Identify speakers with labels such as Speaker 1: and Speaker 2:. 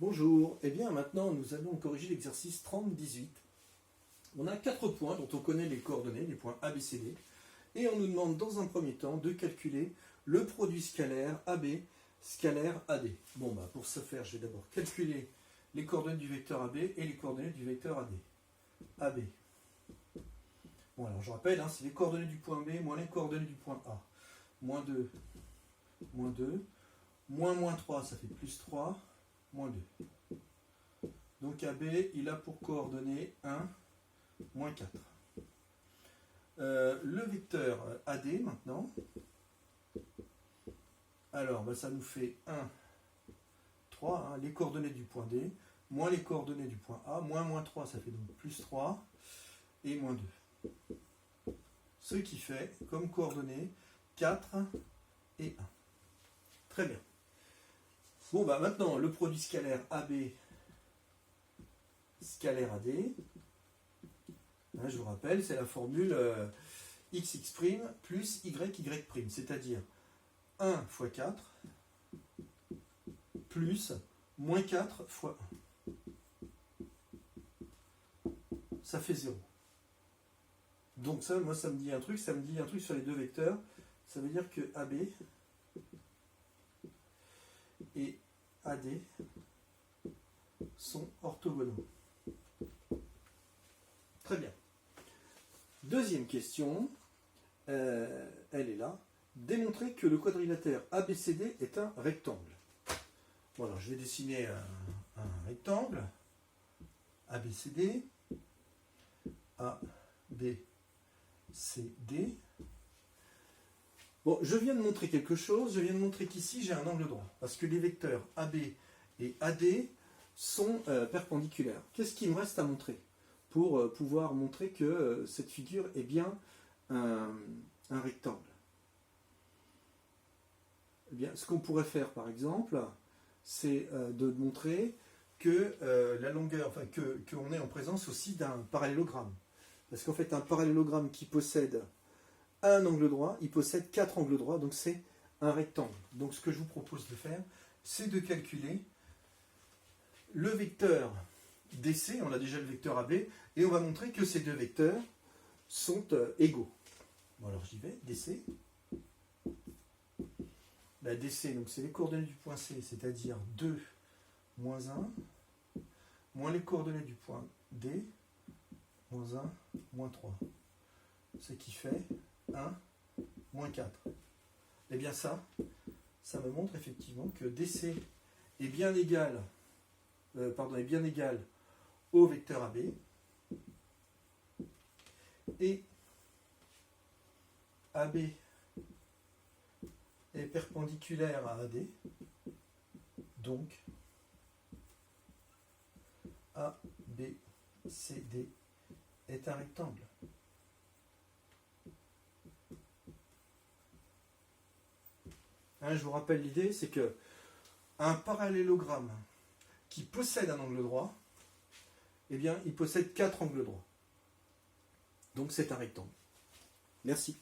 Speaker 1: Bonjour, et bien maintenant nous allons corriger l'exercice 30-18. On a 4 points dont on connaît les coordonnées, les points A, B, C, D, et on nous demande dans un premier temps de calculer le produit scalaire AB, scalaire AD. Bon, pour ce faire, je vais d'abord calculer les coordonnées du vecteur AB et les coordonnées du vecteur AD. AB. Bon, alors je rappelle, c'est les coordonnées du point B moins les coordonnées du point A. Moins 2, moins 3, ça fait plus 3, moins 2. Donc AB, il a pour coordonnées 1, moins 4. Le vecteur AD maintenant, alors ça nous fait 1, 3, les coordonnées du point D, moins les coordonnées du point A, moins 3, ça fait donc plus 3, et moins 2. Ce qui fait comme coordonnées 4 et 1. Très bien. Bon, maintenant, le produit scalaire AB, scalaire AD, je vous rappelle, c'est la formule xx' plus yy', c'est-à-dire 1 fois 4 plus moins 4 fois 1. Ça fait 0. Donc ça, moi, ça me dit un truc sur les deux vecteurs. Ça veut dire que AB et AD sont orthogonaux. Très bien. Deuxième question, elle est là. Démontrer que le quadrilatère ABCD est un rectangle. Bon, alors je vais dessiner un rectangle. ABCD. ABCD. Bon, je viens de montrer quelque chose. Je viens de montrer qu'ici, j'ai un angle droit. Parce que les vecteurs AB et AD sont perpendiculaires. Qu'est-ce qu'il me reste à montrer pour pouvoir montrer que cette figure est bien un rectangle? Eh bien, ce qu'on pourrait faire, par exemple, c'est de montrer que la longueur, qu'on est en présence aussi d'un parallélogramme. Parce qu'en fait, un parallélogramme qui possède un angle droit, il possède 4 angles droits, donc c'est un rectangle. Donc ce que je vous propose de faire, c'est de calculer le vecteur DC, on a déjà le vecteur AB, et on va montrer que ces deux vecteurs sont égaux. Bon, alors j'y vais, DC. DC, donc c'est les coordonnées du point C, c'est-à-dire 2, moins 1, moins les coordonnées du point D, moins 1, moins 3. Ce qui fait 1, moins 4. Et bien ça me montre effectivement que DC est bien égal, au vecteur AB, et AB est perpendiculaire à AD, donc ABCD est un rectangle. Je vous rappelle l'idée, c'est que un parallélogramme qui possède un angle droit, eh bien, il possède 4 angles droits. Donc c'est un rectangle. Merci.